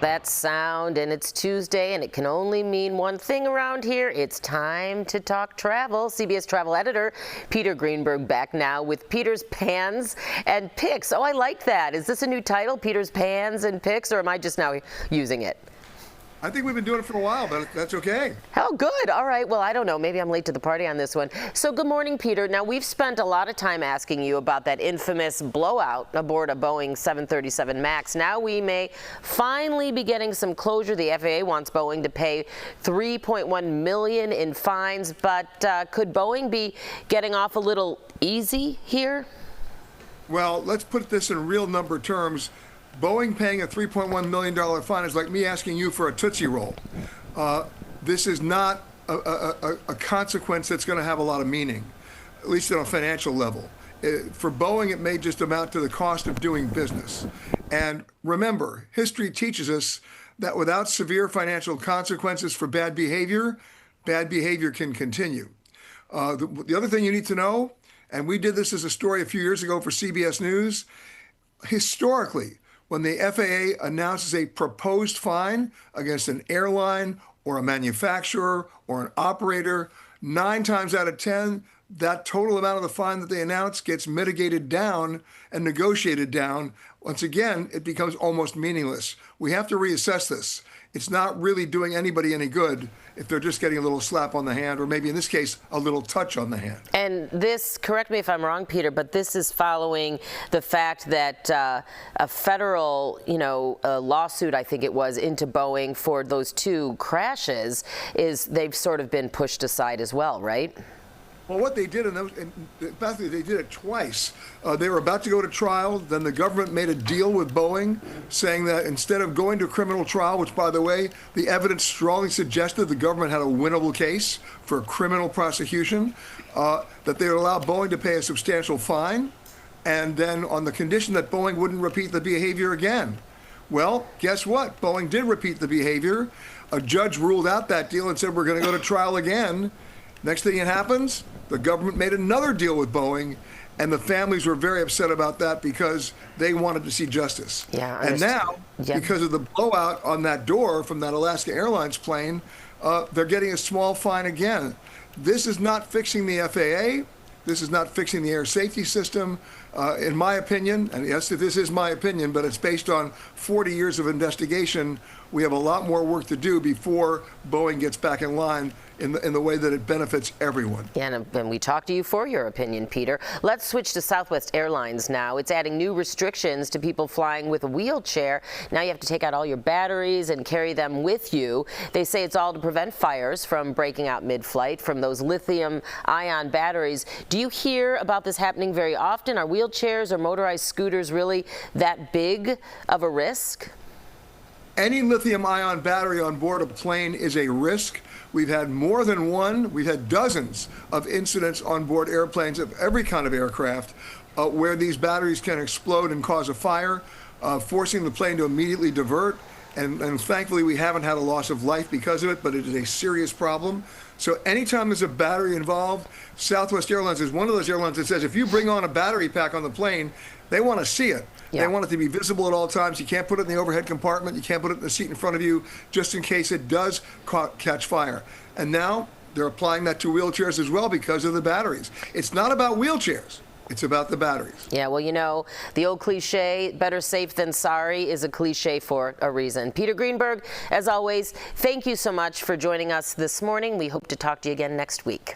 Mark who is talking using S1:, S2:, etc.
S1: that sound, and it's Tuesday, and it can only mean one thing around here. It's time to talk travel. CBS travel editor Peter Greenberg back now with Peter's Pans and Picks. Oh, I like that. Is this a new title, Peter's Pans and Picks, or am I just now using it?
S2: I think we've been doing it for a while, but that's okay.
S1: Oh, good. All right. Well, I don't know. Maybe I'm late to the party on this one. So good morning, Peter. Now, we've spent a lot of time asking you about that infamous blowout aboard a Boeing 737 MAX. Now we may finally be getting some closure. The FAA wants Boeing to pay $3.1 million in fines, but could Boeing be getting off a little easy here?
S2: Well, let's put this in real number terms. Boeing paying a $3.1 million fine is like me asking you for a Tootsie Roll. This is not a consequence that's going to have a lot of meaning, at least on a financial level. For Boeing, it may just amount to the cost of doing business. And remember, history teaches us that without severe financial consequences for bad behavior can continue. The other thing you need to know, and we did this as a story a few years ago for CBS News, historically, when the FAA announces a proposed fine against an airline or a manufacturer or an operator, 9 times out of 10, that total amount of the fine that they announce gets mitigated down and negotiated down. Once again, it becomes almost meaningless. We have to reassess this. It's not really doing anybody any good if they're just getting a little slap on the hand, or maybe in this case, a little touch on the hand.
S1: And this, correct me if I'm wrong, Peter, but this is following the fact that a federal, lawsuit, I think it was, into Boeing for those 2 crashes they've sort of been pushed aside as well, right?
S2: Well, what they did basically they did it twice. They were about to go to trial. Then the government made a deal with Boeing, saying that instead of going to criminal trial, which, by the way, the evidence strongly suggested the government had a winnable case for criminal prosecution, that they would allow Boeing to pay a substantial fine, and then on the condition that Boeing wouldn't repeat the behavior again. Well, guess what? Boeing did repeat the behavior. A judge ruled out that deal and said, we're going to go to trial again. Next thing that happens, the government made another deal with Boeing, and the families were very upset about that because they wanted to see justice.
S1: Yeah,
S2: and now, because of the blowout on that door from that Alaska Airlines plane, they're getting a small fine again. This is not fixing the FAA. This is not fixing the air safety system. In my opinion, and yes, this is my opinion, but it's based on 40 years of investigation, we have a lot more work to do before Boeing gets back in line in the way that it benefits everyone.
S1: Yeah, and we talked to you for your opinion, Peter. Let's switch to Southwest Airlines now. It's adding new restrictions to people flying with a wheelchair. Now you have to take out all your batteries and carry them with you. They say it's all to prevent fires from breaking out mid-flight from those lithium-ion batteries. Do you hear about this happening very often? Are wheelchairs or motorized scooters really that big of a risk?
S2: Any lithium-ion battery on board a plane is a risk. We've had more than one. We've had dozens of incidents on board airplanes of every kind of aircraft where these batteries can explode and cause a fire, forcing the plane to immediately divert. And thankfully, we haven't had a loss of life because of it, but it is a serious problem. So anytime there's a battery involved, Southwest Airlines is one of those airlines that says if you bring on a battery pack on the plane, they want to see it. Yeah. They want it to be visible at all times. You can't put it in the overhead compartment. You can't put it in the seat in front of you, just in case it does catch fire. And now they're applying that to wheelchairs as well because of the batteries. It's not about wheelchairs. It's about the batteries.
S1: Yeah, well, the old cliche, better safe than sorry, is a cliche for a reason. Peter Greenberg, as always, thank you so much for joining us this morning. We hope to talk to you again next week.